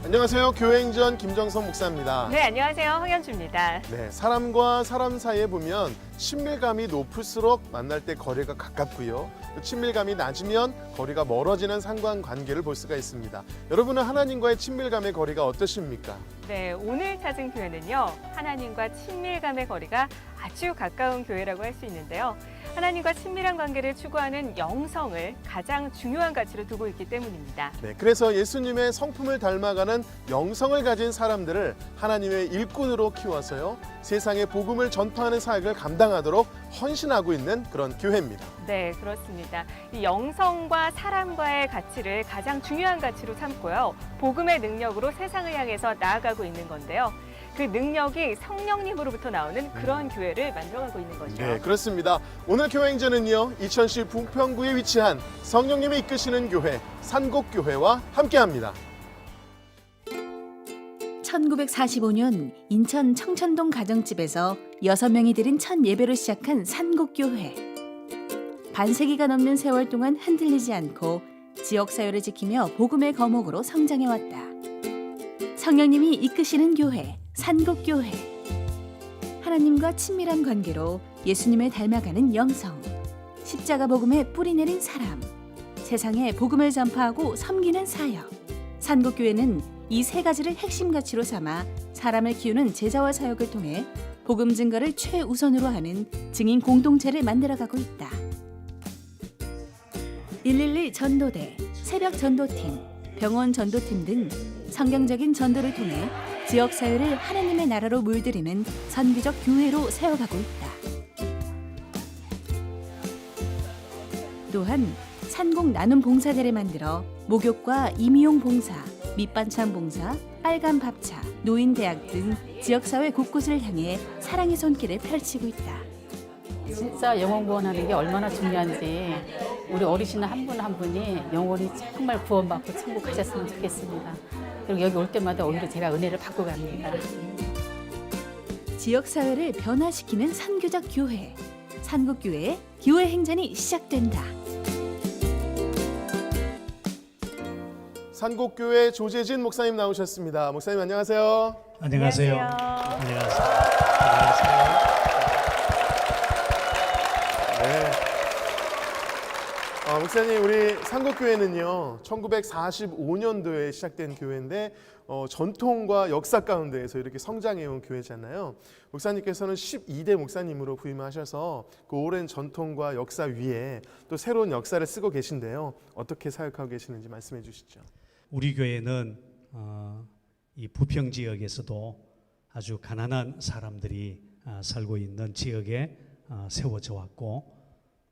안녕하세요. 교회행전 김정선 목사입니다. 네, 안녕하세요. 황현주입니다. 네, 사람과 사람 사이에 보면 친밀감이 높을수록 만날 때 거리가 가깝고요. 또 친밀감이 낮으면 거리가 멀어지는 상관관계를 볼 수가 있습니다. 여러분은 하나님과의 친밀감의 거리가 어떠십니까? 네, 오늘 찾은 교회는요, 하나님과 친밀감의 거리가 아주 가까운 교회라고 할 수 있는데요. 하나님과 친밀한 관계를 추구하는 영성을 가장 중요한 가치로 두고 있기 때문입니다. 네, 그래서 예수님의 성품을 닮아가는 영성을 가진 사람들을 하나님의 일꾼으로 키워서요, 세상에 복음을 전파하는 사역을 감당하도록 헌신하고 있는 그런 교회입니다. 네, 그렇습니다. 이 영성과 사람과의 가치를 가장 중요한 가치로 삼고요, 복음의 능력으로 세상을 향해서 나아가고 있는 건데요. 그 능력이 성령님으로부터 나오는 그런 교회를 만들어가고 있는 거죠. 네, 그렇습니다. 오늘 교회행전은요, 이천시 부평구에 위치한 성령님이 이끄시는 교회 산곡교회와 함께합니다. 1945년 인천 청천동 가정집에서 6명이 드린 첫 예배로 시작한 산곡교회. 반세기가 넘는 세월 동안 흔들리지 않고 지역사회를 지키며 복음의 거목으로 성장해왔다. 성령님이 이끄시는 교회 산곡교회. 하나님과 친밀한 관계로 예수님을 닮아가는 영성, 십자가 복음에 뿌리 내린 사람, 세상에 복음을 전파하고 섬기는 사역. 산곡교회는 이 세 가지를 핵심 가치로 삼아 사람을 키우는 제자와 사역을 통해 복음 증거를 최우선으로 하는 증인 공동체를 만들어가고 있다. 111 전도대, 새벽 전도팀, 병원 전도팀 등 성경적인 전도를 통해 지역 사회를 하나님의 나라로 물들이는 선교적 교회로 세워가고 있다. 또한 산곡 나눔 봉사대를 만들어 목욕과 임의용 봉사, 밑반찬 봉사, 빨간 밥차, 노인대학 등 지역사회 곳곳을 향해 사랑의 손길을 펼치고 있다. 진짜 영혼 구원하는 게 얼마나 중요한지 우리 어르신 한 분 한 분이 영혼이 정말 구원받고 천국 가셨으면 좋겠습니다. 그리고 여기 올 때마다 오히려 제가 은혜를 받고 갑니다. 지역사회를 변화시키는 선교적 교회, 산곡교회의 교회 행전이 시작된다. 산곡교회 조재진 목사님 나오셨습니다. 목사님 안녕하세요. 안녕하세요. 안녕하세요. 안녕하세요. 네. 목사님, 우리 산곡교회는요 1945년도에 시작된 교회인데 전통과 역사 가운데에서 이렇게 성장해온 교회잖아요. 목사님께서는 12대 목사님으로 부임하셔서 그 오랜 전통과 역사 위에 또 새로운 역사를 쓰고 계신데요. 어떻게 사역하고 계시는지 말씀해 주시죠. 우리 교회는 이 부평 지역에서도 아주 가난한 사람들이 살고 있는 지역에 세워져 왔고,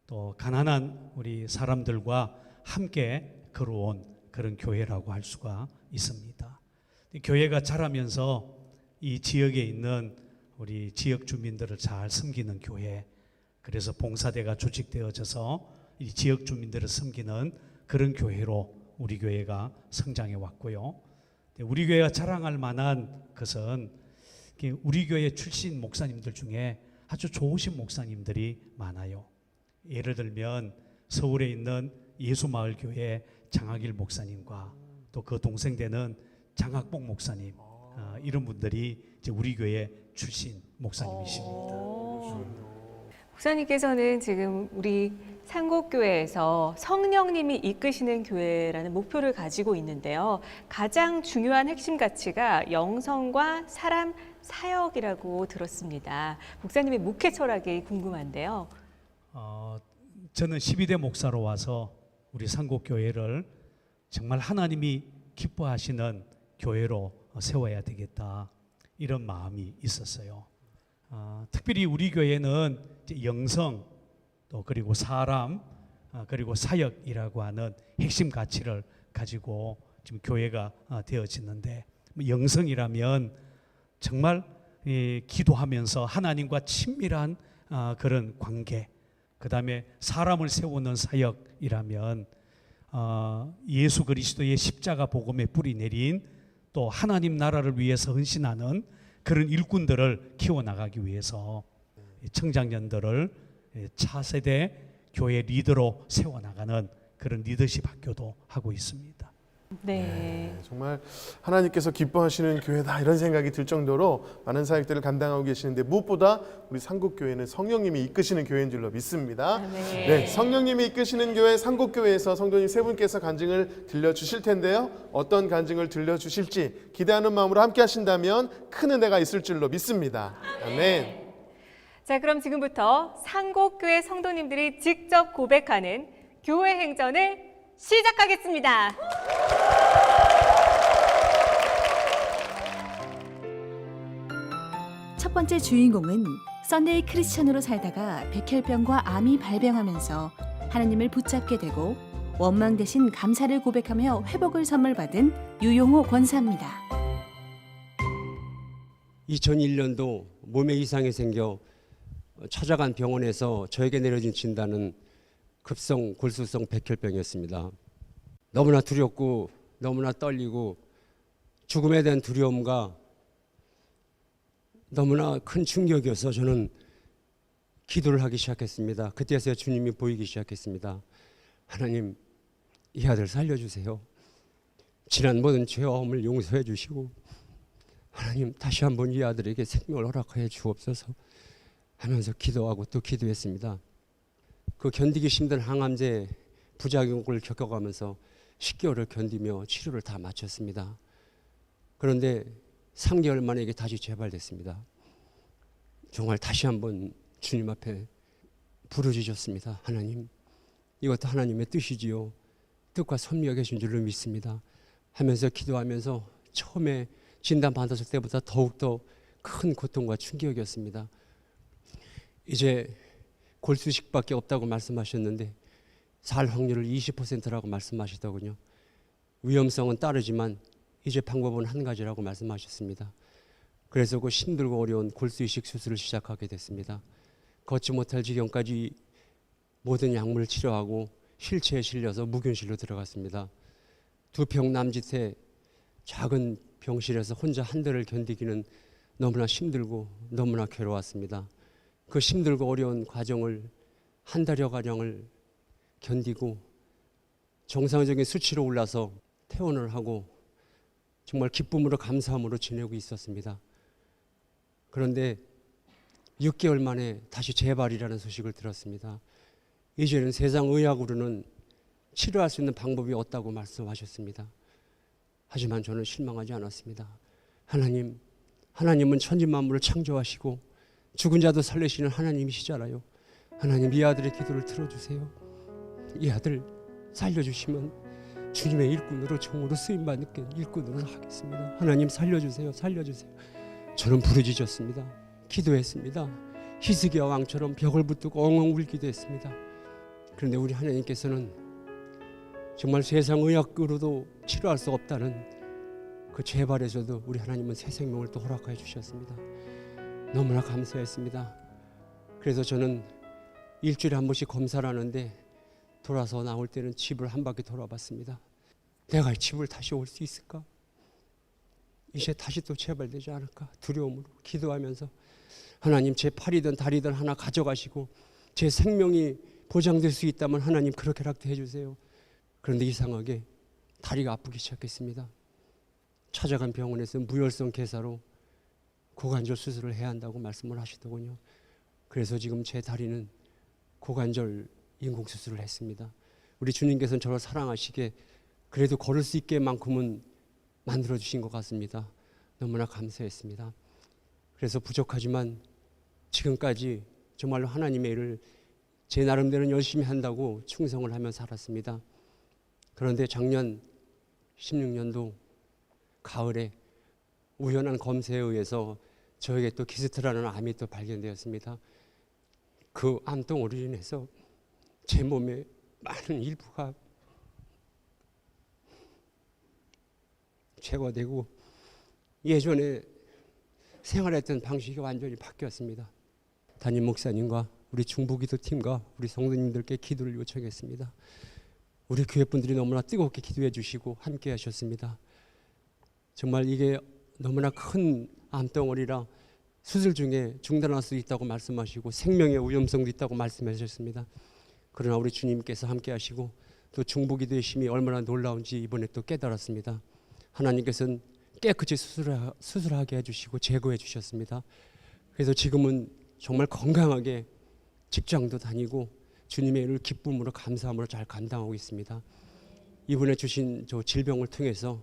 또 가난한 우리 사람들과 함께 걸어온 그런 교회라고 할 수가 있습니다. 교회가 자라면서 이 지역에 있는 우리 지역 주민들을 잘 섬기는 교회, 그래서 봉사대가 조직되어져서 이 지역 주민들을 섬기는 그런 교회로 우리 교회가 성장해 왔고요. 우리 교회가 자랑할 만한 것은 우리 교회 출신 목사님들 중에 아주 좋으신 목사님들이 많아요. 예를 들면 서울에 있는 예수마을교회 장학일 목사님과 또 그 동생 되는 장학복 목사님, 이런 분들이 이제 우리 교회 출신 목사님이십니다. 목사님께서는 지금 우리 산곡교회에서 성령님이 이끄시는 교회라는 목표를 가지고 있는데요. 가장 중요한 핵심 가치가 영성과 사람 사역이라고 들었습니다. 목사님의 목회 철학이 궁금한데요. 저는 12대 목사로 와서 우리 산곡교회를 정말 하나님이 기뻐하시는 교회로 세워야 되겠다, 이런 마음이 있었어요. 특별히 우리 교회는 이제 영성, 또 그리고 사람, 그리고 사역이라고 하는 핵심 가치를 가지고 지금 교회가 되어지는데, 영성이라면 정말 기도하면서 하나님과 친밀한 그런 관계, 그 다음에 사람을 세우는 사역이라면 예수 그리스도의 십자가 복음에 뿌리 내린 또 하나님 나라를 위해서 헌신하는 그런 일꾼들을 키워나가기 위해서 청장년들을 차세대 교회 리더로 세워나가는 그런 리더십 학교도 하고 있습니다. 네. 정말 하나님께서 기뻐하시는 교회다 이런 생각이 들 정도로 많은 사역들을 감당하고 계시는데 무엇보다 우리 상국교회는 성령님이 이끄시는 교회인 줄로 믿습니다. 네, 성령님이 이끄시는 교회 상국교회에서 성도님 세 분께서 간증을 들려주실 텐데요. 어떤 간증을 들려주실지 기대하는 마음으로 함께 하신다면 큰 은혜가 있을 줄로 믿습니다. 아멘. 자, 그럼 지금부터 상곡교회 성도님들이 직접 고백하는 교회 행전을 시작하겠습니다. 첫 번째 주인공은 썬데이 크리스천으로 살다가 백혈병과 암이 발병하면서 하나님을 붙잡게 되고 원망 대신 감사를 고백하며 회복을 선물받은 유용호 권사입니다. 2001년도 몸에 이상이 생겨 찾아간 병원에서 저에게 내려진 진단은 급성 골수성 백혈병이었습니다. 너무나 두렵고 너무나 떨리고 죽음에 대한 두려움과 너무나 큰 충격이어서 저는 기도를 하기 시작했습니다. 그때서야 주님이 보이기 시작했습니다. 하나님, 이 아들 살려주세요. 지난 모든 죄와함을 용서해 주시고 하나님 다시 한번 이 아들에게 생명을 허락하여 주옵소서 하면서 기도하고 또 기도했습니다. 그 견디기 힘든 항암제 부작용을 겪어가면서 10개월을 견디며 치료를 다 마쳤습니다. 그런데 3개월 만에 이게 다시 재발됐습니다. 정말 다시 한번 주님 앞에 부르짖었습니다. 하나님, 이것도 하나님의 뜻이지요. 뜻과 섭리가 계신 줄로 믿습니다. 하면서 기도하면서 처음에 진단받았을 때보다 더욱더 큰 고통과 충격이었습니다. 이제 골수식밖에 없다고 말씀하셨는데 살 확률을 20%라고 말씀하시더군요. 위험성은 따르지만 이제 방법은 한 가지라고 말씀하셨습니다. 그래서 그 힘들고 어려운 골수이식 수술을 시작하게 됐습니다. 걷지 못할 지경까지 모든 약물 치료하고 휠체어에 실려서 무균실로 들어갔습니다. 2평 남짓의 작은 병실에서 혼자 한 달을 견디기는 너무나 힘들고 너무나 괴로웠습니다. 그 힘들고 어려운 과정을 한 달여가량을 견디고 정상적인 수치로 올라서 퇴원을 하고 정말 기쁨으로 감사함으로 지내고 있었습니다. 그런데 6개월 만에 다시 재발이라는 소식을 들었습니다. 이제는 세상 의학으로는 치료할 수 있는 방법이 없다고 말씀하셨습니다. 하지만 저는 실망하지 않았습니다. 하나님은 천지만물을 창조하시고 죽은 자도 살리시는 하나님이시잖아요. 하나님, 이 아들의 기도를 들어주세요. 이 아들 살려주시면 주님의 일꾼으로 종으로 쓰임받는 일꾼으로 하겠습니다. 하나님 살려주세요. 저는 부르짖었습니다. 기도했습니다. 히스기야 왕처럼 벽을 붙들고 엉엉 울기도 했습니다. 그런데 우리 하나님께서는 정말 세상 의학으로도 치료할 수 없다는 그 재발에서도 우리 하나님은 새 생명을 또 허락해 주셨습니다. 너무나 감사했습니다. 그래서 저는 일주일에 한 번씩 검사를 하는데 돌아서 나올 때는 집을 한 바퀴 돌아봤습니다. 내가 집을 다시 올 수 있을까? 이제 다시 또 재발되지 않을까? 두려움으로 기도하면서 하나님, 제 팔이든 다리든 하나 가져가시고 제 생명이 보장될 수 있다면 하나님 그렇게 락해 주세요. 그런데 이상하게 다리가 아프기 시작했습니다. 찾아간 병원에서 무혈성 괴사로 고관절 수술을 해야 한다고 말씀을 하시더군요. 그래서 지금 제 다리는 고관절 인공수술을 했습니다. 우리 주님께서는 저를 사랑하시게 그래도 걸을 수 있게만큼은 만들어주신 것 같습니다. 너무나 감사했습니다. 그래서 부족하지만 지금까지 정말로 하나님의 일을 제 나름대로는 열심히 한다고 충성을 하며 살았습니다. 그런데 작년 16년도 가을에 우연한 검사에 의해서 저에게 또 키스트라는 암이 또 발견되었습니다. 그 암덩어리로 인해서 제 몸의 많은 일부가 제거되고 예전에 생활했던 방식이 완전히 바뀌었습니다. 담임 목사님과 우리 중부기도 팀과 우리 성도님들께 기도를 요청했습니다. 우리 교회 분들이 너무나 뜨겁게 기도해 주시고 함께 하셨습니다. 정말 이게 너무나 큰 암덩어리라 수술 중에 중단할 수 있다고 말씀하시고 생명의 위험성도 있다고 말씀하셨습니다. 그러나 우리 주님께서 함께 하시고 또 중보기도의 힘이 얼마나 놀라운지 이번에 또 깨달았습니다. 하나님께서는 깨끗이 수술하게 해주시고 제거해 주셨습니다. 그래서 지금은 정말 건강하게 직장도 다니고 주님의 일을 기쁨으로 감사함으로 잘 감당하고 있습니다. 이분의 주신 저 질병을 통해서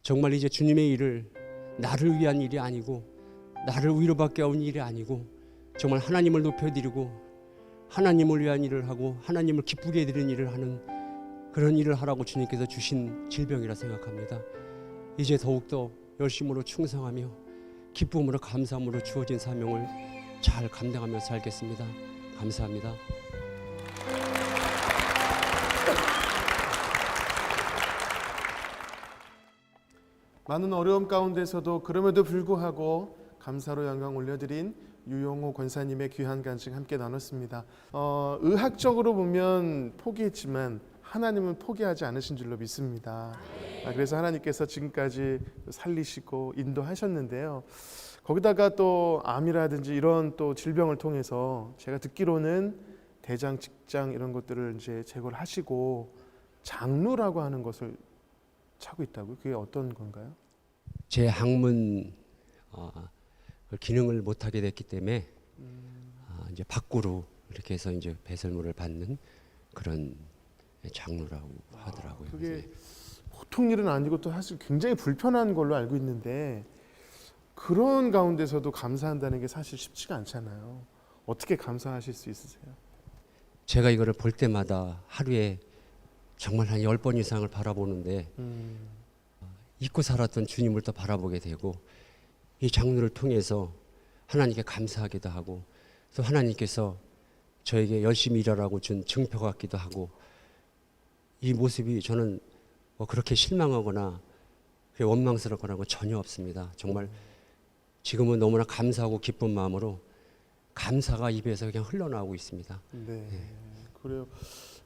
정말 이제 주님의 일을 나를 위한 일이 아니고 나를 위로받게 온 일이 아니고 정말 하나님을 높여드리고 하나님을 위한 일을 하고 하나님을 기쁘게 해드리는 일을 하는 그런 일을 하라고 주님께서 주신 질병이라 생각합니다. 이제 더욱더 열심으로 충성하며 기쁨으로 감사함으로 주어진 사명을 잘 감당하며 살겠습니다. 감사합니다. 많은 어려움 가운데서도 그럼에도 불구하고 감사로 영광 올려드린 유용호 권사님의 귀한 간증 함께 나눴습니다. 의학적으로 보면 포기했지만 하나님은 포기하지 않으신 줄로 믿습니다. 그래서 하나님께서 지금까지 살리시고 인도하셨는데요. 거기다가 또 암이라든지 이런 또 질병을 통해서 제가 듣기로는 대장, 직장 이런 것들을 이제 제거를 하시고 장루라고 하는 것을 차고 있다고요? 그게 어떤 건가요? 제 항문 기능을 못하게 됐기 때문에 이제 밖으로 이렇게 해서 이제 배설물을 받는 그런 장루라고 하더라고요. 그게 그래서 보통 일은 아니고 또 사실 굉장히 불편한 걸로 알고 있는데 그런 가운데서도 감사한다는 게 사실 쉽지가 않잖아요. 어떻게 감사하실 수 있으세요? 제가 이거를 볼 때마다 하루에 정말 한 10번 이상을 바라보는데 잊고 살았던 주님을 또 바라보게 되고 이 장르를 통해서 하나님께 감사하기도 하고 또 하나님께서 저에게 열심히 일하라고 준 증표 같기도 하고 이 모습이 저는 뭐 그렇게 실망하거나 원망스럽거나 건 전혀 없습니다. 정말 지금은 너무나 감사하고 기쁜 마음으로 감사가 입에서 그냥 흘러나오고 있습니다. 네, 그래요.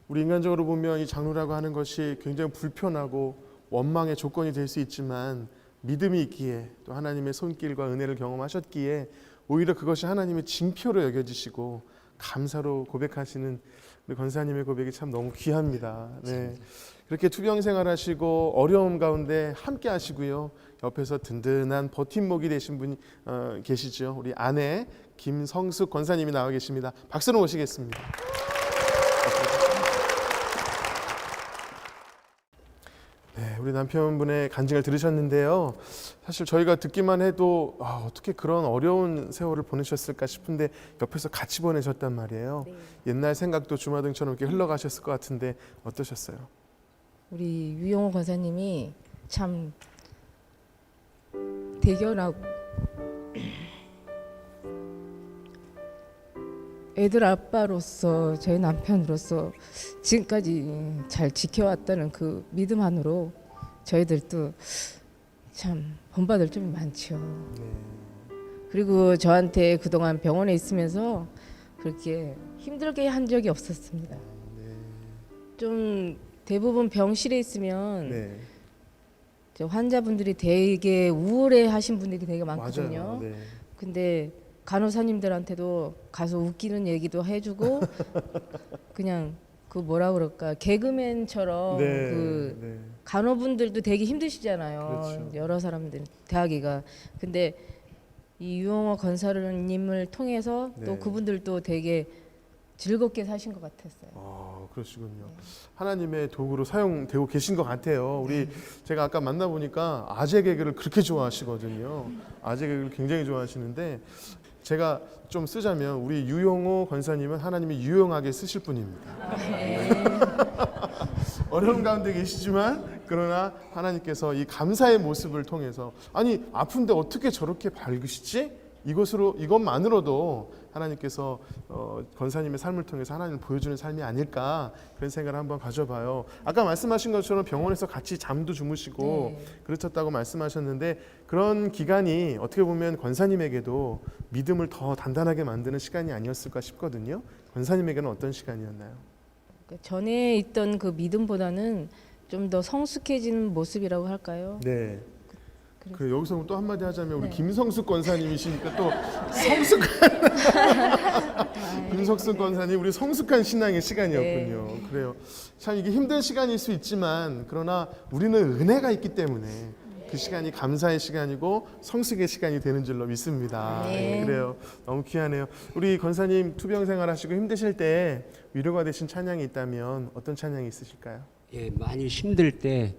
우리 인간적으로 보면 이 장루라고 하는 것이 굉장히 불편하고 원망의 조건이 될 수 있지만 믿음이 있기에 또 하나님의 손길과 은혜를 경험하셨기에 오히려 그것이 하나님의 징표로 여겨지시고 감사로 고백하시는 우리 권사님의 고백이 참 너무 귀합니다. 네. 그렇게 투병 생활하시고 어려움 가운데 함께 하시고요. 옆에서 든든한 버팀목이 되신 분이 계시죠. 우리 아내 김성숙 권사님이 나와 계십니다. 박수로 모시겠습니다. 네, 우리 남편분의 간증을 들으셨는데요. 사실 저희가 듣기만 해도 어떻게 그런 어려운 세월을 보내셨을까 싶은데 옆에서 같이 보내셨단 말이에요. 네. 옛날 생각도 주마등처럼 이렇게 흘러가셨을 것 같은데 어떠셨어요? 우리 유용호 권사님이 참 대견하고 애들 아빠로서 저희 남편으로서 지금까지 잘 지켜왔다는 그 믿음 안으로 저희들도 참 본받을 점이 많죠. 네. 그리고 저한테 그동안 병원에 있으면서 그렇게 힘들게 한 적이 없었습니다. 좀 대부분 병실에 있으면 네. 저 환자분들이 되게 우울해하신 분들이 되게 많거든요. 맞아요. 네. 근데 간호사님들한테도 가서 웃기는 얘기도 해주고 그냥 그 뭐라 그럴까 개그맨처럼 네. 그 네. 간호분들도 되게 힘드시잖아요. 그렇죠. 여러 사람들 대하기가. 근데 이 유용호 권사님을 통해서 또 네. 그분들도 되게 즐겁게 사신 것 같았어요. 그러시군요. 하나님의 도구로 사용되고 계신 것 같아요. 우리 제가 아까 만나보니까 아재 개그를 그렇게 좋아하시거든요. 아재 개그를 굉장히 좋아하시는데 제가 좀 쓰자면 우리 유용호 권사님은 하나님이 유용하게 쓰실 분입니다. 어려운 가운데 계시지만 그러나 하나님께서 이 감사의 모습을 통해서 아니 아픈데 어떻게 저렇게 밝으시지? 이것만으로도 하나님께서 권사님의 삶을 통해서 하나님을 보여주는 삶이 아닐까 그런 생각을 한번 가져봐요. 아까 말씀하신 것처럼 병원에서 같이 잠도 주무시고 그러셨다고 말씀하셨는데 그런 기간이 어떻게 보면 권사님에게도 믿음을 더 단단하게 만드는 시간이 아니었을까 싶거든요. 권사님에게는 어떤 시간이었나요? 그러니까 전에 있던 그 믿음보다는 좀 더 성숙해진 모습이라고 할까요? 네. 그 여기서 또 한마디 하자면 우리 네. 김성숙 권사님이시니까 또 성숙한 김성숙 권사님 우리 성숙한 신앙의 시간이었군요. 그래요. 참 이게 힘든 시간일 수 있지만 그러나 우리는 은혜가 있기 때문에 그 시간이 감사의 시간이고 성숙의 시간이 되는 줄로 믿습니다. 네. 그래요. 너무 귀하네요. 우리 권사님 투병 생활하시고 힘드실 때 위로가 되신 찬양이 있다면 어떤 찬양이 있으실까요? 예, 많이 힘들 때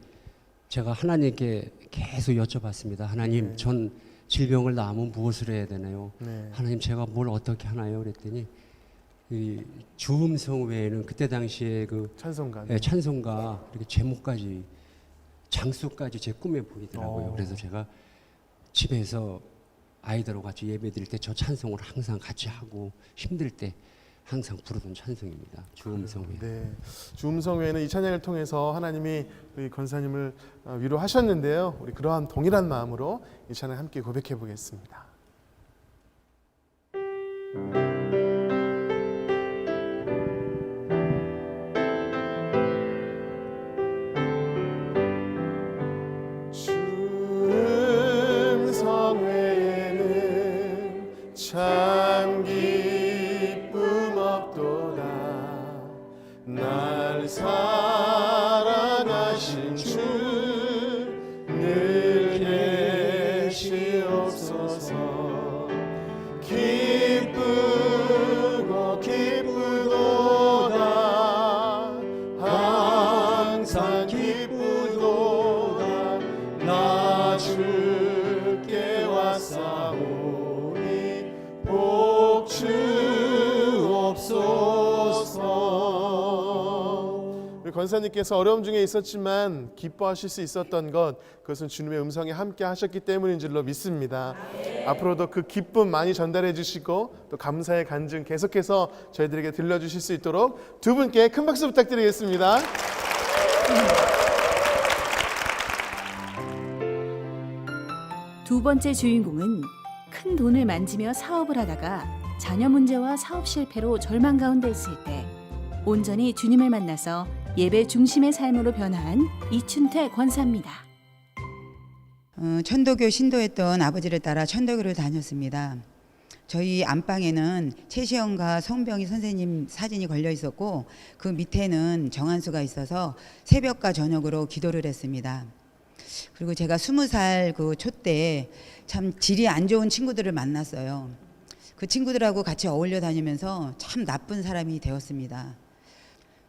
제가 하나님께 계속 여쭤봤습니다. 하나님, 네. 전 질병을 나으면 무엇을 해야 되나요? 네. 하나님, 제가 뭘 어떻게 하나요? 그랬더니 이 주음성 외에는 그때 당시에 그 찬송가. 예, 찬송가 이렇게 제목까지 장수까지 제 꿈에 보이더라고요. 어. 그래서 제가 집에서 아이들하고 같이 예배드릴 때 저 찬송을 항상 같이 하고 힘들 때 항상 부르던 찬송입니다. 주음성 외에. 네. 주음성 외에는 이 찬양을 통해서 하나님이 우리 권사님을 위로하셨는데요. 우리 그러한 동일한 마음으로 이 찬양 함께 고백해 보겠습니다. 주음성 외에는 참 기쁨 없도다. 날 사랑하신 주 늘 계시옵소서. 기쁘고 기쁘도다. 항상 기쁘도다. 나 주께 왔사오니 복 주옵소서. 우리 권사님께서 어려움 중에 있었지만 기뻐하실 수 있었던 것, 그것은 주님의 음성에 함께 하셨기 때문인 줄로 믿습니다. 앞으로도 그 기쁨 많이 전달해 주시고 또 감사의 간증 계속해서 저희들에게 들려주실 수 있도록 두 분께 큰 박수 부탁드리겠습니다. 두 번째 주인공은 큰 돈을 만지며 사업을 하다가 자녀 문제와 사업 실패로 절망 가운데 있을 때 온전히 주님을 만나서 예배 중심의 삶으로 변화한 이춘태 권사입니다. 천도교 신도했던 아버지를 따라 천도교를 다녔습니다. 저희 안방에는 최시영과 성병희 선생님 사진이 걸려 있었고 그 밑에는 정한수가 있어서 새벽과 저녁으로 기도를 했습니다. 그리고 제가 20살 그 초 때 참 질이 안 좋은 친구들을 만났어요. 그 친구들하고 같이 어울려 다니면서 참 나쁜 사람이 되었습니다.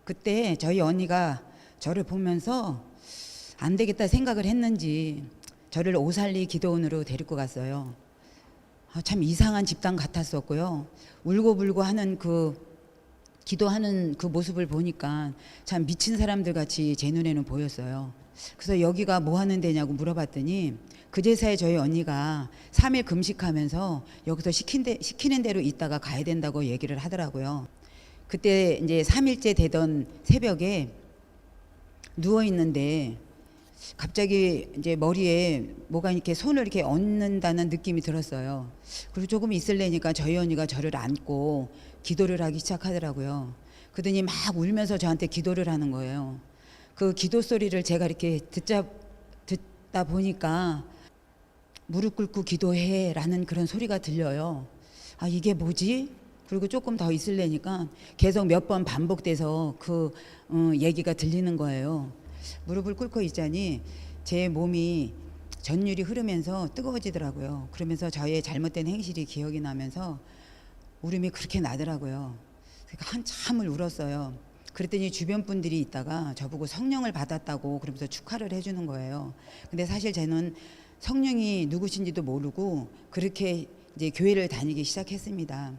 그때 저희 언니가 저를 보면서 안 되겠다 생각을 했는지 저를 오살리 기도원으로 데리고 갔어요. 참 이상한 집단 같았었고요. 울고불고 하는 기도하는 그 모습을 보니까 참 미친 사람들 같이 제 눈에는 보였어요. 그래서 여기가 뭐 하는 데냐고 물어봤더니 그제서야 저희 언니가 3일 금식하면서 여기서 시키는 대로 있다가 가야 된다고 얘기를 하더라고요. 그때 이제 3일째 되던 새벽에 누워 있는데 갑자기 이제 머리에 뭐가 이렇게 손을 이렇게 얹는다는 느낌이 들었어요. 그리고 조금 있을래니까 저희 언니가 저를 안고 기도를 하기 시작하더라고요. 그러더니 막 울면서 저한테 기도를 하는 거예요. 그 기도 소리를 제가 이렇게 듣다 보니까 무릎 꿇고 기도해라는 그런 소리가 들려요. 아, 이게 뭐지? 그리고 조금 더 있을래니까 계속 몇 번 반복돼서 그 얘기가 들리는 거예요. 무릎을 꿇고 있자니 제 몸이 전율이 흐르면서 뜨거워지더라고요. 그러면서 저의 잘못된 행실이 기억이 나면서 울음이 그렇게 나더라고요. 그러니까 한참을 울었어요. 그랬더니 주변 분들이 있다가 저보고 성령을 받았다고 그러면서 축하를 해주는 거예요. 근데 사실 저는 성령이 누구신지도 모르고 그렇게 이제 교회를 다니기 시작했습니다.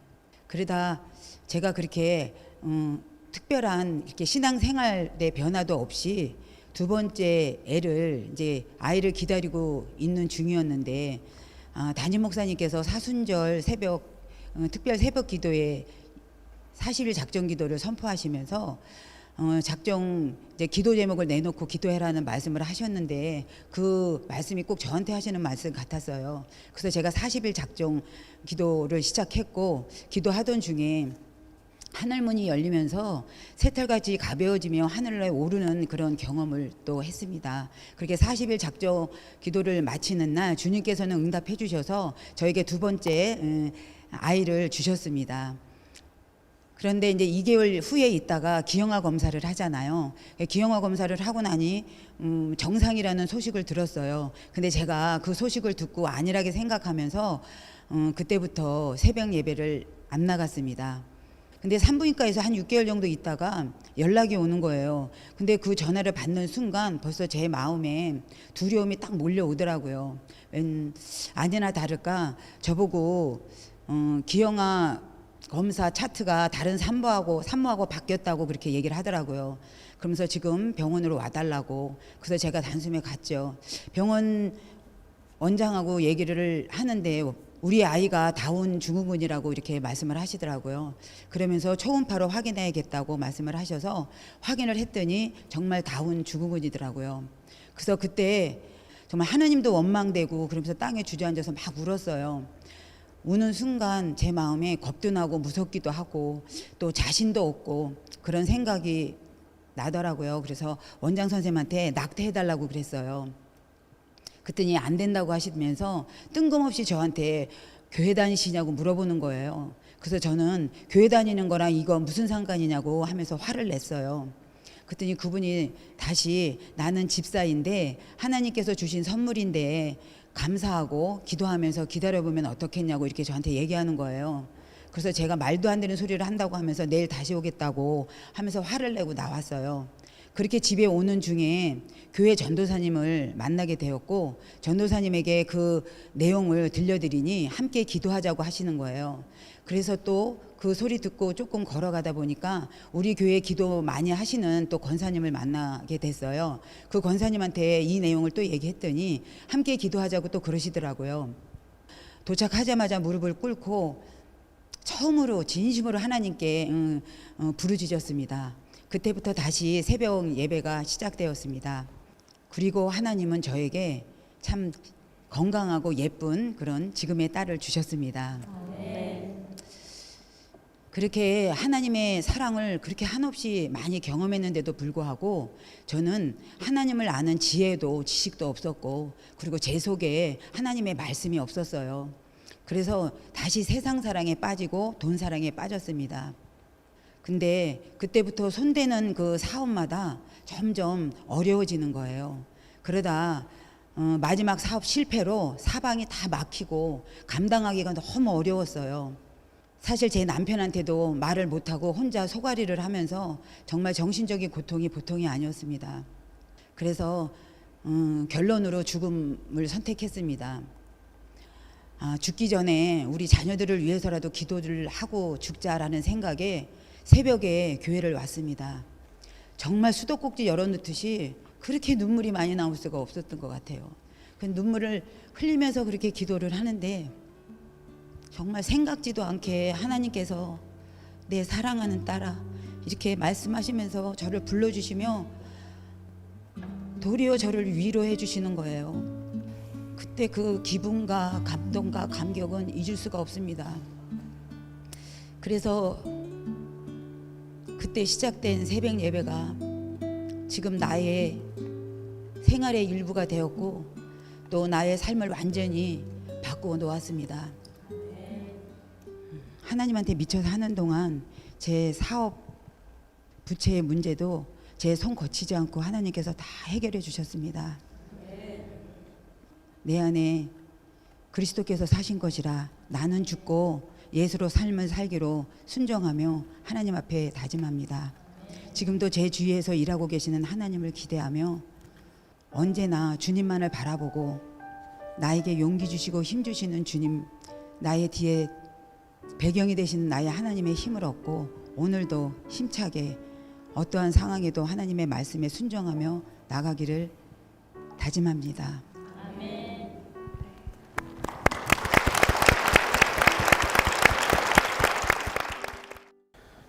그러다 제가 그렇게 특별한 이렇게 신앙생활의 변화도 없이 두 번째 이제 아이를 기다리고 있는 중이었는데 담임 목사님께서 사순절 특별 새벽 기도에 40일 작정 기도를 선포하시면서 이제 기도 제목을 내놓고 기도해라는 말씀을 하셨는데 그 말씀이 꼭 저한테 하시는 말씀 같았어요. 그래서 제가 40일 작정 기도를 시작했고 기도하던 중에 하늘문이 열리면서 새털같이 가벼워지며 하늘에 오르는 그런 경험을 또 했습니다. 그렇게 40일 작정 기도를 마치는 날 주님께서는 응답해 주셔서 저에게 두 번째 아이를 주셨습니다. 그런데 이제 2개월 후에 있다가 기형아 검사를 하잖아요. 기형아 검사를 하고 나니 정상이라는 소식을 들었어요. 근데 제가 그 소식을 듣고 안일하게 생각하면서 그때부터 새벽 예배를 안 나갔습니다. 근데 산부인과에서 한 6개월 정도 있다가 연락이 오는 거예요. 근데 그 전화를 받는 순간 벌써 제 마음에 두려움이 딱 몰려오더라고요. 아니나 다를까 저보고 기형아 검사 차트가 다른 산모하고 바뀌었다고 그렇게 얘기를 하더라고요. 그러면서 지금 병원으로 와달라고. 그래서 제가 단숨에 갔죠. 병원 원장하고 얘기를 하는데 우리 아이가 다운 증후군이라고 이렇게 말씀을 하시더라고요. 그러면서 초음파로 확인해야겠다고 말씀을 하셔서 확인을 했더니 정말 다운 증후군이더라고요. 그래서 그때 정말 하느님도 원망되고 그러면서 땅에 주저앉아서 막 울었어요. 우는 순간 제 마음에 겁도 나고 무섭기도 하고 또 자신도 없고 그런 생각이 나더라고요. 그래서 원장 선생님한테 낙태해달라고 그랬어요. 그랬더니 안 된다고 하시면서 뜬금없이 저한테 교회 다니시냐고 물어보는 거예요. 그래서 저는 교회 다니는 거랑 이거 무슨 상관이냐고 하면서 화를 냈어요. 그랬더니 그분이 다시 나는 집사인데 하나님께서 주신 선물인데 감사하고 기도하면서 기다려보면 어떻겠냐고 이렇게 저한테 얘기하는 거예요. 그래서 제가 말도 안 되는 소리를 한다고 하면서 내일 다시 오겠다고 하면서 화를 내고 나왔어요. 그렇게 집에 오는 중에 교회 전도사님을 만나게 되었고 전도사님에게 그 내용을 들려드리니 함께 기도하자고 하시는 거예요. 그래서 또 그 소리 듣고 조금 걸어가다 보니까 우리 교회 기도 많이 하시는 또 권사님을 만나게 됐어요. 그 권사님한테 이 내용을 또 얘기했더니 함께 기도하자고 또 그러시더라고요. 도착하자마자 무릎을 꿇고 처음으로 진심으로 하나님께 부르짖었습니다. 그때부터 다시 새벽 예배가 시작되었습니다. 그리고 하나님은 저에게 참 건강하고 예쁜 그런 지금의 딸을 주셨습니다. 그렇게 하나님의 사랑을 그렇게 한없이 많이 경험했는데도 불구하고 저는 하나님을 아는 지혜도 지식도 없었고 그리고 제 속에 하나님의 말씀이 없었어요. 그래서 다시 세상 사랑에 빠지고 돈 사랑에 빠졌습니다. 근데 그때부터 손대는 그 사업마다 점점 어려워지는 거예요. 그러다 마지막 사업 실패로 사방이 다 막히고 감당하기가 너무 어려웠어요. 사실 제 남편한테도 말을 못하고 혼자 소가리를 하면서 정말 정신적인 고통이 보통이 아니었습니다. 그래서 결론으로 죽음을 선택했습니다. 죽기 전에 우리 자녀들을 위해서라도 기도를 하고 죽자라는 생각에 새벽에 교회를 왔습니다. 정말 수도꼭지 열어놓듯이 그렇게 눈물이 많이 나올 수가 없었던 것 같아요. 그 눈물을 흘리면서 그렇게 기도를 하는데 정말 생각지도 않게 하나님께서 내 사랑하는 딸아 이렇게 말씀하시면서 저를 불러주시며 도리어 저를 위로해 주시는 거예요. 그때 그 기분과 감동과 감격은 잊을 수가 없습니다. 그래서 그때 시작된 새벽 예배가 지금 나의 생활의 일부가 되었고 또 나의 삶을 완전히 바꾸어 놓았습니다. 하나님한테 미쳐서 하는 동안 제 사업 부채의 문제도 제 손 거치지 않고 하나님께서 다 해결해 주셨습니다. 내 안에 그리스도께서 사신 것이라 나는 죽고 예수로 삶을 살기로 순종하며 하나님 앞에 다짐합니다. 지금도 제 주위에서 일하고 계시는 하나님을 기대하며 언제나 주님만을 바라보고 나에게 용기 주시고 힘 주시는 주님, 나의 뒤에 배경이 되시는 나의 하나님의 힘을 얻고 오늘도 힘차게 어떠한 상황에도 하나님의 말씀에 순종하며 나가기를 다짐합니다.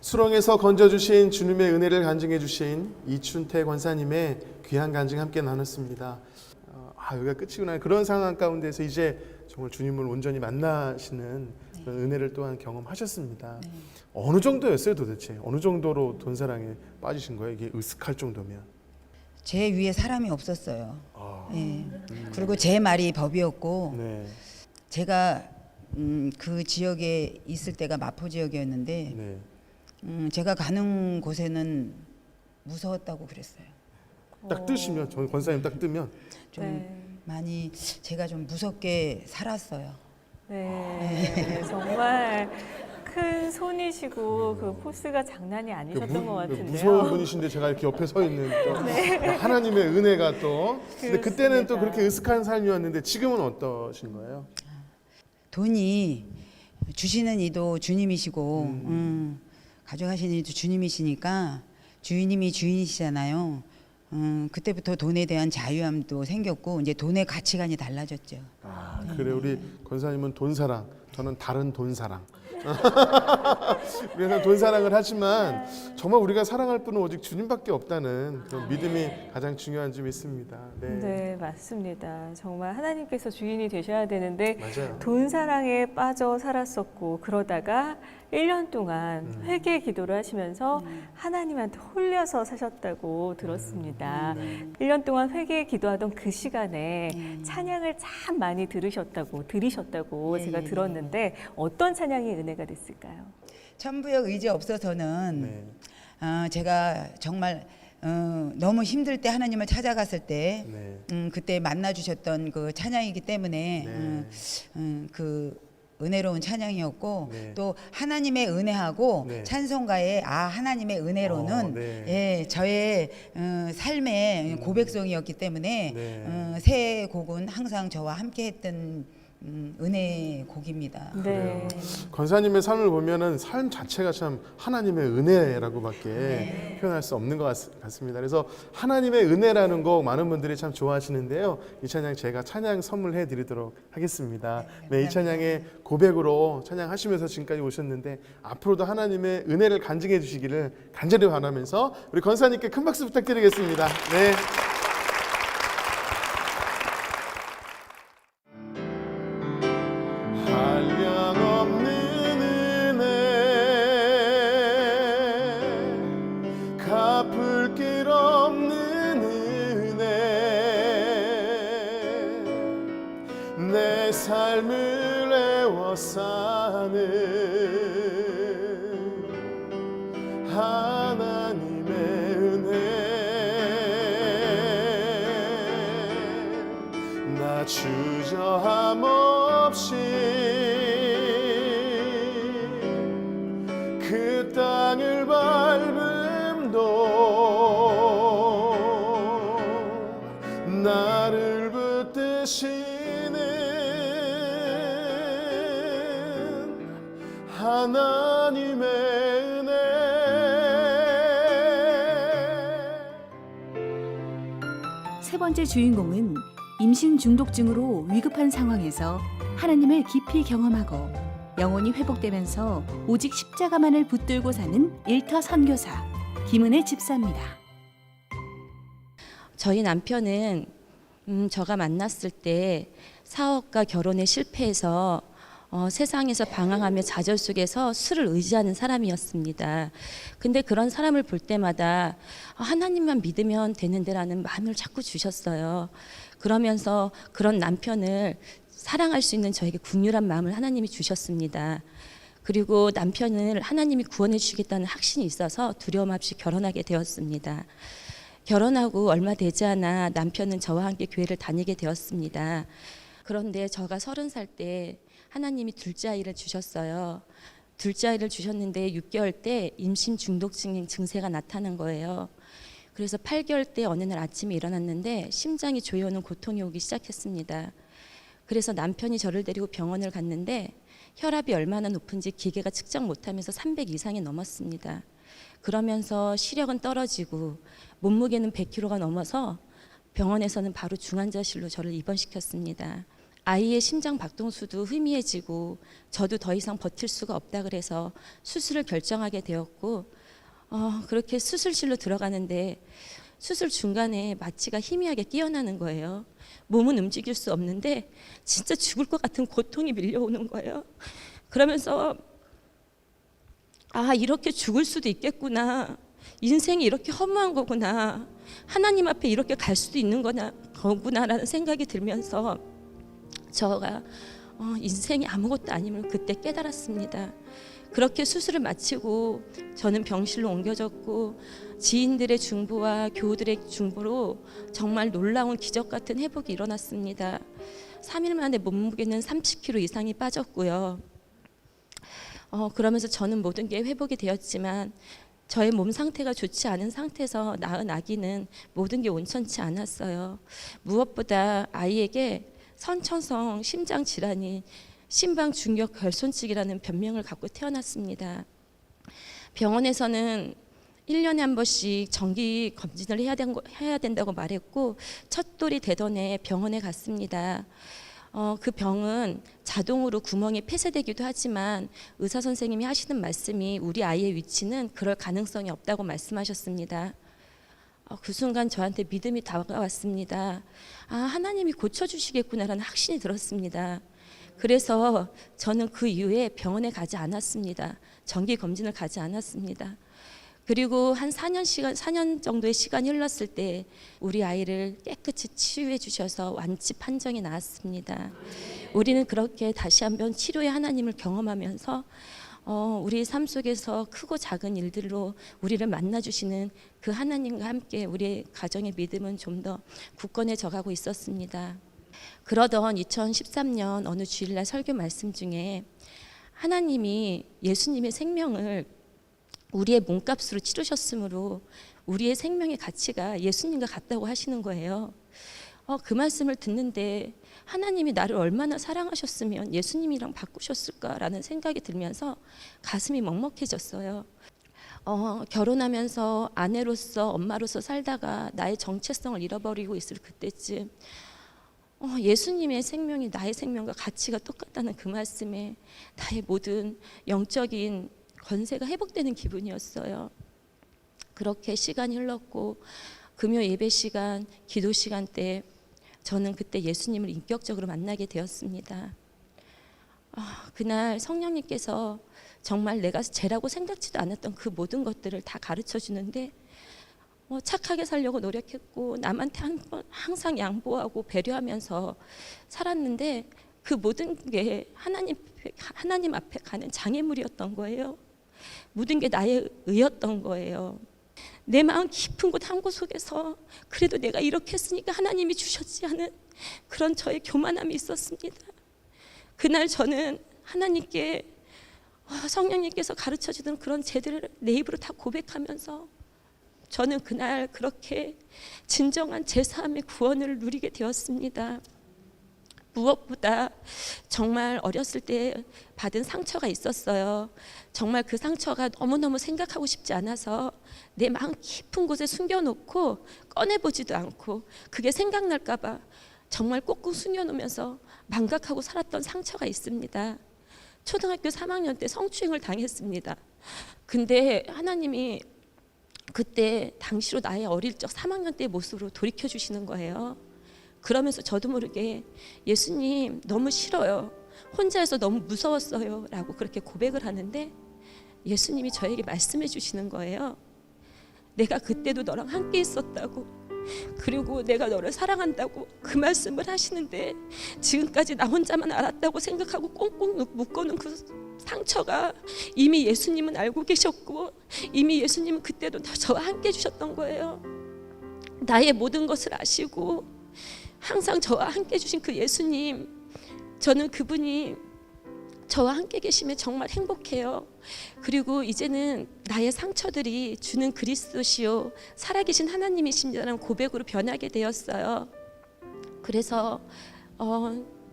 수렁에서 건져주신 주님의 은혜를 간증해 주신 이춘태 권사님의 귀한 간증 함께 나눴습니다. 여기가 끝이구나. 그런 상황 가운데서 이제 정말 주님을 온전히 만나시는 그런 은혜를 또한 경험하셨습니다. 어느 정도였어요 도대체? 어느 정도로 돈사랑에 빠지신 거예요? 이게 으슥할 정도면? 제 위에 사람이 없었어요. 그리고 제 말이 법이었고 네. 제가 그 지역에 있을 때가 마포 지역이었는데 네. 제가 가는 곳에는 무서웠다고 그랬어요. 딱 뜨시면, 전 권사님 딱 뜨면 좀 네. 많이 제가 좀 무섭게 살았어요. 네, 정말 큰 손이시고 그 포스가 장난이 아니셨던 것 같은데요. 무서운 분이신데 제가 이렇게 옆에 서 있는 또 하나님의 은혜가 또. 근데 그때는 또 그렇게 으슥한 삶이었는데 지금은 어떠신 거예요? 돈이 주시는 이도 주님이시고 가져가시는 이도 주님이시니까 주인님이 주인이시잖아요. 그때부터 돈에 대한 자유함도 생겼고 이제 돈의 가치관이 달라졌죠. 아, 그래 우리 권사님은 돈 사랑, 저는 다른 돈 사랑. 그래서 돈 사랑을 하지만 정말 우리가 사랑할 분은 오직 주님밖에 없다는 그런 믿음이 가장 중요한 점 있습니다. 네, 네, 맞습니다. 정말 하나님께서 주인이 되셔야 되는데 맞아요. 돈 사랑에 빠져 살았었고 그러다가 1년 동안 회개 기도를 하시면서 하나님한테 홀려서 사셨다고 들었습니다. 1년 동안 회개 기도하던 그 시간에 찬양을 참 많이 드리셨다고 제가 들었는데 어떤 찬양이 은혜가 됐을까요? 천부역 의지 없어서는 네. 제가 정말 너무 힘들 때 하나님을 찾아갔을 때 네. 그때 만나 주셨던 그 찬양이기 때문에 그 은혜로운 찬양이었고 네. 또 하나님의 은혜하고 네. 찬송가의 하나님의 은혜로는 네. 예, 저의 삶의 고백송이었기 때문에 네. 새 곡은 항상 저와 함께했던 은혜 곡입니다. 네. 권사님의 삶을 보면은 삶 자체가 참 하나님의 은혜라고밖에 표현할 수 없는 것 같습니다. 그래서 하나님의 은혜라는 곡 많은 분들이 참 좋아하시는데요. 이 찬양 제가 찬양 선물해 드리도록 하겠습니다. 네, 이 찬양의 고백으로 찬양하시면서 지금까지 오셨는데 앞으로도 하나님의 은혜를 간증해 주시기를 간절히 바라면서 우리 권사님께 큰 박수 부탁드리겠습니다. 네. 한량없는 은혜 갚을 길 없는 은혜 내 삶을 애워싸는 하나님의 은혜 나 주저함 없이 그 땅을 밟음도 나를 붙드시는 하나님의 은혜 세 번째 주인공은 임신 중독증으로 위급한 상황에서 하나님을 깊이 경험하고 영혼이 회복되면서 오직 십자가만을 붙들고 사는 일터 선교사 김은혜 집사입니다. 저희 남편은 저가 만났을 때 사업과 결혼에 실패해서 세상에서 방황하며 좌절 속에서 술을 의지하는 사람이었습니다. 근데 그런 사람을 볼 때마다 하나님만 믿으면 되는데라는 마음을 자꾸 주셨어요. 그러면서 그런 남편을 사랑할 수 있는 저에게 긍휼한 마음을 하나님이 주셨습니다. 그리고 남편을 하나님이 구원해 주시겠다는 확신이 있어서 두려움 없이 결혼하게 되었습니다. 결혼하고 얼마 되지 않아 남편은 저와 함께 교회를 다니게 되었습니다. 그런데 저가 30살 때 하나님이 둘째 아이를 주셨어요. 둘째 아이를 주셨는데 6개월 때 임신 중독증 증세가 나타난 거예요. 그래서 8개월 때 어느 날 아침에 일어났는데 심장이 조여오는 고통이 오기 시작했습니다. 그래서 남편이 저를 데리고 병원을 갔는데 혈압이 얼마나 높은지 기계가 측정 못하면서 300 이상이 넘었습니다. 그러면서 시력은 떨어지고 몸무게는 100kg가 넘어서 병원에서는 바로 중환자실로 저를 입원시켰습니다. 아이의 심장 박동수도 희미해지고 저도 더 이상 버틸 수가 없다 그래서 수술을 결정하게 되었고 그렇게 수술실로 들어가는데 수술 중간에 마취가 희미하게 끼어나는 거예요. 몸은 움직일 수 없는데 진짜 죽을 것 같은 고통이 밀려오는 거예요. 그러면서 이렇게 죽을 수도 있겠구나. 인생이 이렇게 허무한 거구나. 하나님 앞에 이렇게 갈 수도 있는 거구나라는 생각이 들면서 저가 인생이 아무것도 아님을 그때 깨달았습니다. 그렇게 수술을 마치고 저는 병실로 옮겨졌고 지인들의 중보와 교우들의 중보로 정말 놀라운 기적 같은 회복이 일어났습니다. 3일 만에 몸무게는 30kg 이상이 빠졌고요. 그러면서 저는 모든 게 회복이 되었지만 저의 몸 상태가 좋지 않은 상태에서 낳은 아기는 모든 게 온전치 않았어요. 무엇보다 아이에게 선천성 심장 질환인 심방 중격 결손증이라는 변명을 갖고 태어났습니다. 병원에서는 1년에 한 번씩 정기 검진을 해야 된다고 말했고 첫 돌이 되던 해 병원에 갔습니다. 그 병은 자동으로 구멍이 폐쇄되기도 하지만 의사 선생님이 하시는 말씀이 우리 아이의 위치는 그럴 가능성이 없다고 말씀하셨습니다. 그 순간 저한테 믿음이 다가왔습니다. 하나님이 고쳐주시겠구나라는 확신이 들었습니다. 그래서 저는 그 이후에 병원에 가지 않았습니다. 정기 검진을 가지 않았습니다. 그리고 한 4년 정도의 시간이 흘렀을 때 우리 아이를 깨끗이 치유해 주셔서 완치 판정이 나왔습니다. 우리는 그렇게 다시 한번 치료의 하나님을 경험하면서 우리 삶 속에서 크고 작은 일들로 우리를 만나주시는 그 하나님과 함께 우리의 가정의 믿음은 좀 더 굳건해져 가고 있었습니다. 그러던 2013년 어느 주일날 설교 말씀 중에 하나님이 예수님의 생명을 우리의 몸값으로 치르셨으므로 우리의 생명의 가치가 예수님과 같다고 하시는 거예요. 그 말씀을 듣는데 하나님이 나를 얼마나 사랑하셨으면 예수님이랑 바꾸셨을까라는 생각이 들면서 가슴이 먹먹해졌어요. 결혼하면서 아내로서 엄마로서 살다가 나의 정체성을 잃어버리고 있을 그때쯤 예수님의 생명이 나의 생명과 가치가 똑같다는 그 말씀에 나의 모든 영적인 권세가 회복되는 기분이었어요. 그렇게 시간이 흘렀고 금요 예배 시간, 기도 시간 때 저는 그때 예수님을 인격적으로 만나게 되었습니다. 그날 성령님께서 정말 내가 죄라고 생각지도 않았던 그 모든 것들을 다 가르쳐 주는데 착하게 살려고 노력했고 남한테 항상 양보하고 배려하면서 살았는데 그 모든 게 하나님 앞에 가는 장애물이었던 거예요. 모든 게 나의 의였던 거예요. 내 마음 깊은 곳 한 곳 속에서 그래도 내가 이렇게 했으니까 하나님이 주셨지 하는 그런 저의 교만함이 있었습니다. 그날 저는 하나님께 성령님께서 가르쳐주던 그런 죄들을 내 입으로 다 고백하면서 저는 그날 그렇게 진정한 제사함의 구원을 누리게 되었습니다. 무엇보다 정말 어렸을 때 받은 상처가 있었어요. 정말 그 상처가 너무너무 생각하고 싶지 않아서 내 마음 깊은 곳에 숨겨놓고 꺼내보지도 않고 그게 생각날까 봐 정말 꽁꽁 숨겨놓으면서 망각하고 살았던 상처가 있습니다. 초등학교 3학년 때 성추행을 당했습니다. 근데 하나님이 그때 당시로 나의 어릴 적 3학년 때의 모습으로 돌이켜주시는 거예요. 그러면서 저도 모르게 예수님 너무 싫어요. 혼자여서 너무 무서웠어요. 라고 그렇게 고백을 하는데 예수님이 저에게 말씀해 주시는 거예요. 내가 그때도 너랑 함께 있었다고, 그리고 내가 너를 사랑한다고 그 말씀을 하시는데 지금까지 나 혼자만 알았다고 생각하고 꽁꽁 묶어놓은 그 상처가 이미 예수님은 알고 계셨고 이미 예수님은 그때도 저와 함께 해주셨던 거예요. 나의 모든 것을 아시고 항상 저와 함께 해주신 그 예수님, 저는 그분이 저와 함께 계시면 정말 행복해요. 그리고 이제는 나의 상처들이 주는 그리스도시요 살아계신 하나님이십니다라는 고백으로 변하게 되었어요. 그래서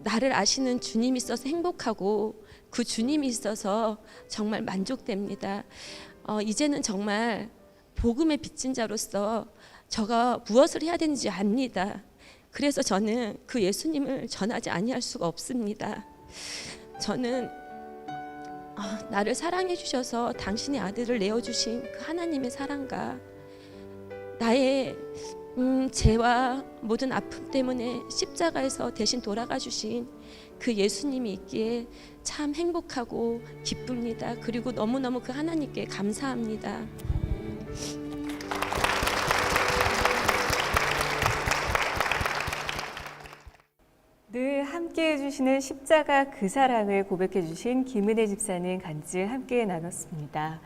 나를 아시는 주님이 있어서 행복하고 그 주님이 있어서 정말 만족됩니다. 이제는 정말 복음의 빚진 자로서 제가 무엇을 해야 되는지 압니다. 그래서 저는 그 예수님을 전하지 아니할 수가 없습니다. 저는 나를 사랑해 주셔서 당신의 아들을 내어주신 그 하나님의 사랑과 나의 죄와 모든 아픔 때문에 십자가에서 대신 돌아가 주신 그 예수님이 있기에 참 행복하고 기쁩니다. 그리고 너무너무 그 하나님께 감사합니다. 늘 함께 해주시는 십자가 그 사랑을 고백해주신 김은혜 집사님 간증 함께 나눴습니다.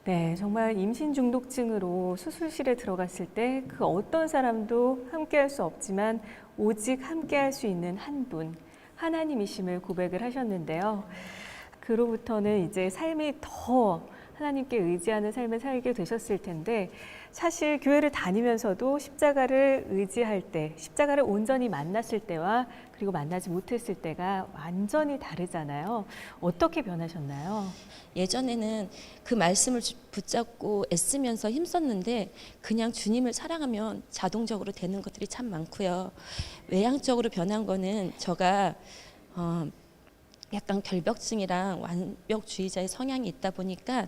네, 정말 임신 중독증으로 수술실에 들어갔을 때 그 어떤 사람도 함께할 수 없지만 오직 함께할 수 있는 한 분, 하나님이심을 고백을 하셨는데요. 그로부터는 이제 삶이 더 하나님께 의지하는 삶을 살게 되셨을 텐데, 사실 교회를 다니면서도 십자가를 의지할 때, 십자가를 온전히 만났을 때와 그리고 만나지 못했을 때가 완전히 다르잖아요. 어떻게 변하셨나요? 예전에는 그 말씀을 붙잡고 애쓰면서 힘썼는데 그냥 주님을 사랑하면 자동적으로 되는 것들이 참 많고요. 외향적으로 변한 거는 제가 약간 결벽증이랑 완벽주의자의 성향이 있다 보니까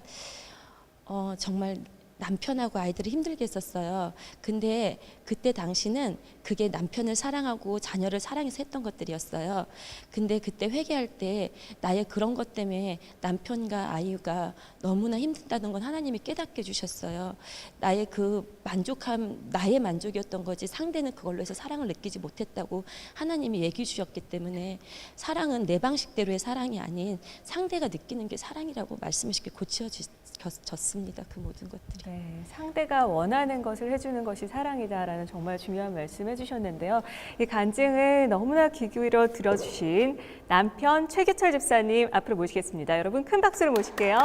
정말 남편하고 아이들을 힘들게 했었어요. 근데 그때 당시는 그게 남편을 사랑하고 자녀를 사랑해서 했던 것들이었어요. 근데 그때 회개할 때 나의 그런 것 때문에 남편과 아이가 너무나 힘든다는 건 하나님이 깨닫게 해주셨어요. 나의 그 만족함, 나의 만족이었던 거지 상대는 그걸로 해서 사랑을 느끼지 못했다고 하나님이 얘기해 주셨기 때문에 사랑은 내 방식대로의 사랑이 아닌 상대가 느끼는 게 사랑이라고 말씀을 쉽게 고쳐졌습니다. 그 모든 것들이. 네, 상대가 원하는 것을 해주는 것이 사랑이다라는 정말 중요한 말씀 해주셨는데요. 이 간증을 너무나 귀 기울여 들어주신 남편 최규철 집사님 앞으로 모시겠습니다. 여러분 큰 박수를 모실게요.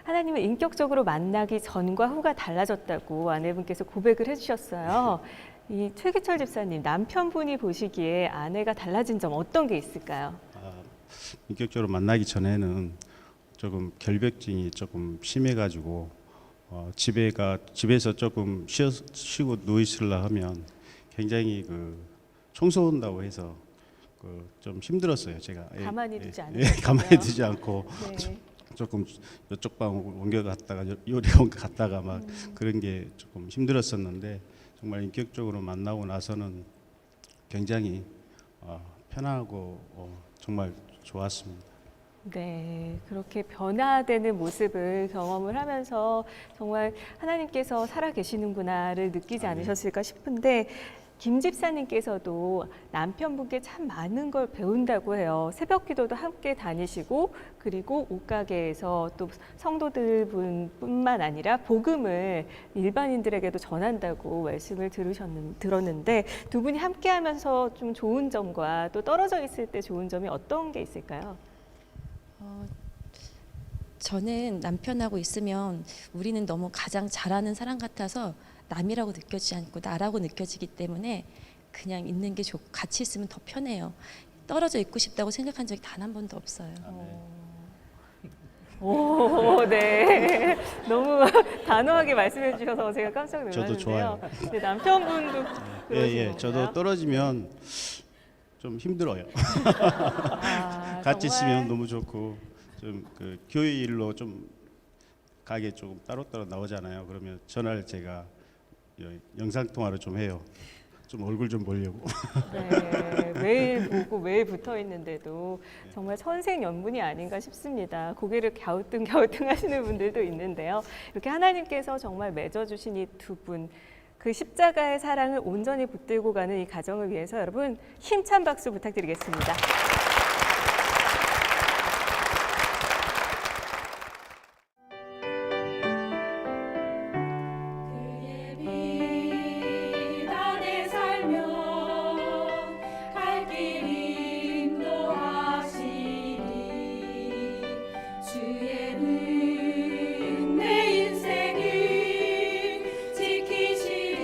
하나님을 인격적으로 만나기 전과 후가 달라졌다고 아내분께서 고백을 해주셨어요. 이 최규철 집사님, 남편분이 보시기에 아내가 달라진 점 어떤 게 있을까요? 인격적으로 만나기 전에는 조금 결벽증이 조금 심해가지고 집에서 조금 쉬고 누워 있으려 하면 굉장히 그 청소한다고 해서 좀 힘들었어요. 제가 가만히 두지 않아요. 가만히 두지 않고 네. 조금 이쪽 방 옮겨갔다가 요리원 갔다가 막 그런 게 조금 힘들었었는데 정말 인격적으로 만나고 나서는 굉장히 편하고 정말 좋았습니다. 네, 그렇게 변화되는 모습을 경험을 하면서 정말 하나님께서 살아계시는구나를 느끼지 않으셨을까 싶은데, 김 집사님께서도 남편분께 참 많은 걸 배운다고 해요. 새벽 기도도 함께 다니시고, 그리고 옷가게에서 또 성도들뿐만 아니라 복음을 일반인들에게도 전한다고 말씀을 들었는데, 두 분이 함께 하면서 좀 좋은 점과 또 떨어져 있을 때 좋은 점이 어떤 게 있을까요? 저는 남편하고 있으면 우리는 너무 가장 잘하는 사람 같아서 남이라고 느껴지지 않고 나라고 느껴지기 때문에 그냥 있는 게 좋고 같이 있으면 더 편해요. 떨어져 있고 싶다고 생각한 적이 단 한 번도 없어요. 오, 네. 너무 단호하게 말씀해 주셔서 제가 깜짝 놀랐는데요. 저도 좋아요. 네, 남편분도 그러신 예, 건가요? 저도 떨어지면 좀 힘들어요. 같이 정말 있으면 너무 좋고 좀 그 교회 일로 좀 가게 조금 따로따로 나오잖아요. 그러면 전화를 제가 영상 통화를 좀 해요. 좀 얼굴 좀 보려고. 네, 매일 보고 매일 붙어 있는데도 정말 천생연분이 아닌가 싶습니다. 고개를 갸우뚱갸우뚱 하시는 분들도 있는데요. 이렇게 하나님께서 정말 맺어주신 이 두 분, 그 십자가의 사랑을 온전히 붙들고 가는 이 가정을 위해서 여러분 힘찬 박수 부탁드리겠습니다. 지키시리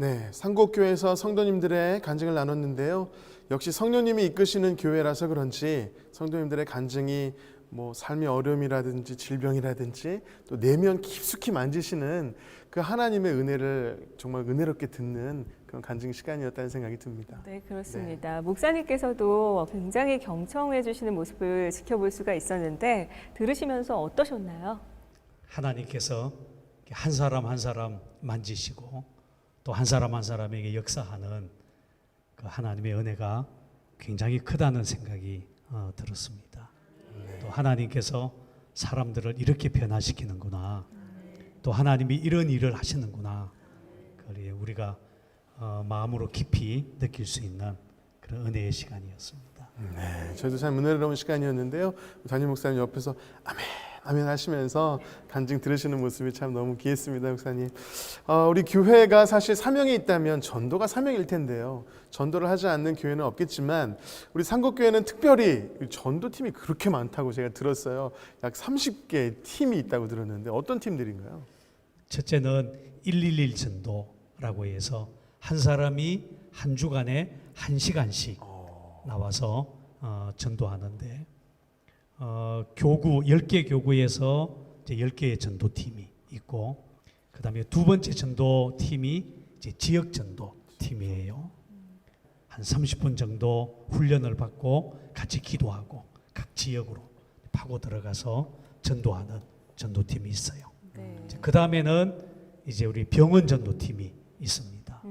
네, 상곡교회에서 성도님들의 간증을 나눴는데요. 역시 성령님이 이끄시는 교회라서 그런지 성도님들의 간증이 뭐 삶의 어려움이라든지 질병이라든지 또 내면 깊숙이 만지시는 그 하나님의 은혜를 정말 은혜롭게 듣는 그런 간증 시간이었다는 생각이 듭니다. 네, 그렇습니다. 목사님께서도 굉장히 경청해 주시는 모습을 지켜볼 수가 있었는데 들으시면서 어떠셨나요? 하나님께서 한 사람 한 사람 만지시고 또 한 사람 한 사람에게 역사하는 그 하나님의 은혜가 굉장히 크다는 생각이 들었습니다. 또 하나님께서 사람들을 이렇게 변화시키는구나. 또 하나님이 이런 일을 하시는구나. 우리가 마음으로 깊이 느낄 수 있는 그런 은혜의 시간이었습니다. 네, 저희도 참 은혜로운 시간이었는데요. 담임 목사님 옆에서 아멘, 아멘 하시면서 간증 들으시는 모습이 참 너무 귀했습니다, 목사님. 우리 교회가 사실 사명이 있다면 전도가 사명일 텐데요. 전도를 하지 않는 교회는 없겠지만 우리 상곡교회는 특별히 전도팀이 그렇게 많다고 제가 들었어요. 약 30개 팀이 있다고 들었는데 어떤 팀들인가요? 첫째는 111 전도라고 해서 한 사람이 한 주간에 1시간씩 나와서 전도하는데 교구 10개 교구에서 이제 10개의 전도팀이 있고 그다음에 두 번째 전도팀이 이제 지역 전도팀이에요. 한 30분 정도 훈련을 받고 같이 기도하고 각 지역으로 파고 들어가서 전도하는 전도팀이 있어요. 네. 그다음에는 이제 우리 병원 전도팀이 있습니다.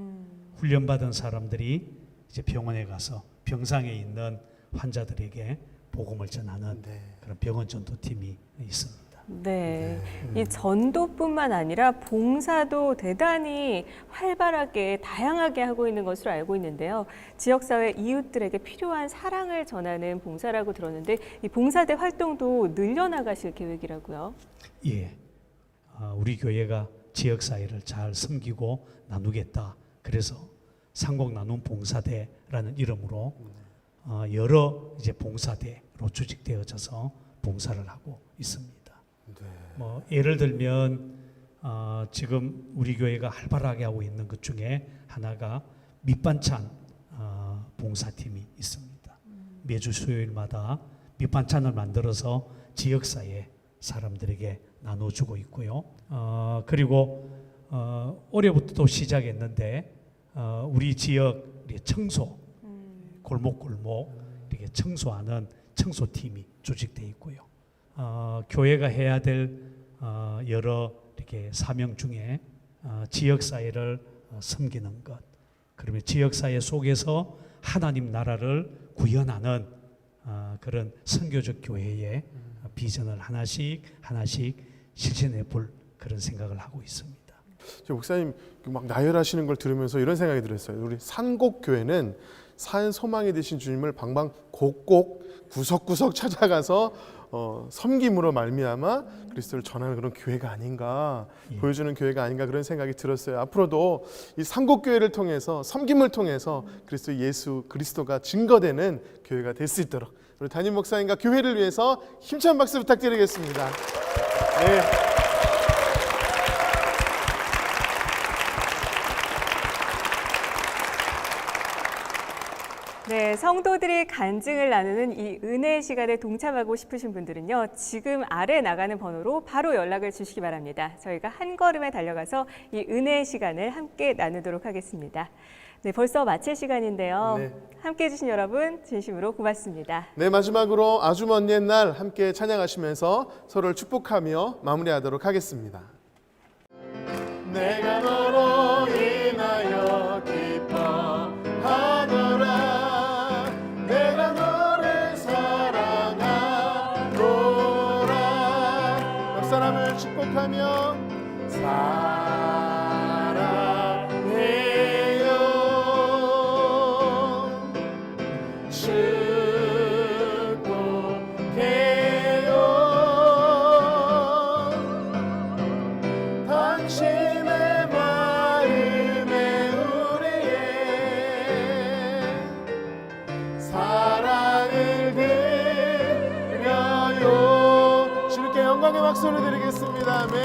훈련받은 사람들이 이제 병원에 가서 병상에 있는 환자들에게 복음을 전하는 그런 병원 전도팀이 있습니다. 네, 이 전도뿐만 아니라 봉사도 대단히 활발하게 다양하게 하고 있는 것으로 알고 있는데요. 지역사회 이웃들에게 필요한 사랑을 전하는 봉사라고 들었는데 이 봉사대 활동도 늘려나가실 계획이라고요? 예, 우리 교회가 지역사회를 잘 섬기고 나누겠다. 그래서 상곡 나눔 봉사대라는 이름으로 여러 이제 봉사대로 조직되어져서 봉사를 하고 있습니다. 뭐 예를 들면 지금 우리 교회가 활발하게 하고 있는 것 중에 하나가 밑반찬 봉사팀이 있습니다. 매주 수요일마다 밑반찬을 만들어서 지역사회 사람들에게 나눠주고 있고요. 그리고 올해부터 또 시작했는데 우리 지역 청소 골목골목 이렇게 청소하는 청소팀이 조직되어 있고요. 교회가 해야 될 여러 이렇게 사명 중에 지역 사회를 섬기는 것, 그러면 지역 사회 속에서 하나님 나라를 구현하는 그런 선교적 교회의 비전을 하나씩 실천해 볼 그런 생각을 하고 있습니다. 목사님 막 나열하시는 걸 들으면서 이런 생각이 들었어요. 우리 산곡교회는 산 소망이 되신 주님을 방방곡곡 구석구석 찾아가서 섬김으로 말미암아 그리스도를 전하는 그런 교회가 아닌가, 보여주는 교회가 아닌가 그런 생각이 들었어요. 앞으로도 이 상곡교회를 통해서 섬김을 통해서 그리스도 예수 그리스도가 증거되는 교회가 될 수 있도록 우리 담임 목사님과 교회를 위해서 힘찬 박수 부탁드리겠습니다. 네. 네, 성도들이 간증을 나누는 이 은혜의 시간에 동참하고 싶으신 분들은요, 지금 아래 나가는 번호로 바로 연락을 주시기 바랍니다. 저희가 한 걸음에 달려가서 이 은혜의 시간을 함께 나누도록 하겠습니다. 네, 벌써 마칠 시간인데요. 네. 함께 해주신 여러분 진심으로 고맙습니다. 네, 마지막으로 아주 먼 옛날 함께 찬양하시면서 서로를 축복하며 마무리하도록 하겠습니다. 내가 너로 인하여 기뻐하노라. 내가 너를 사랑하노라. 옆 사람을 축복하며 사랑해요. 축복해요. 당신의 마음에 우리의 사랑을 드려요. 주님께 영광의 박수를 드리겠습니다. 아멘.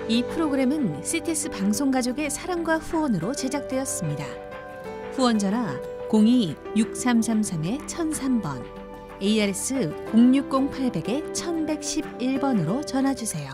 이 프로그램은 CTS 방송가족의 사랑과 후원으로 제작되었습니다. 후원 전화 02-6333-1003번, ARS 060-800-1111번으로 전화 주세요.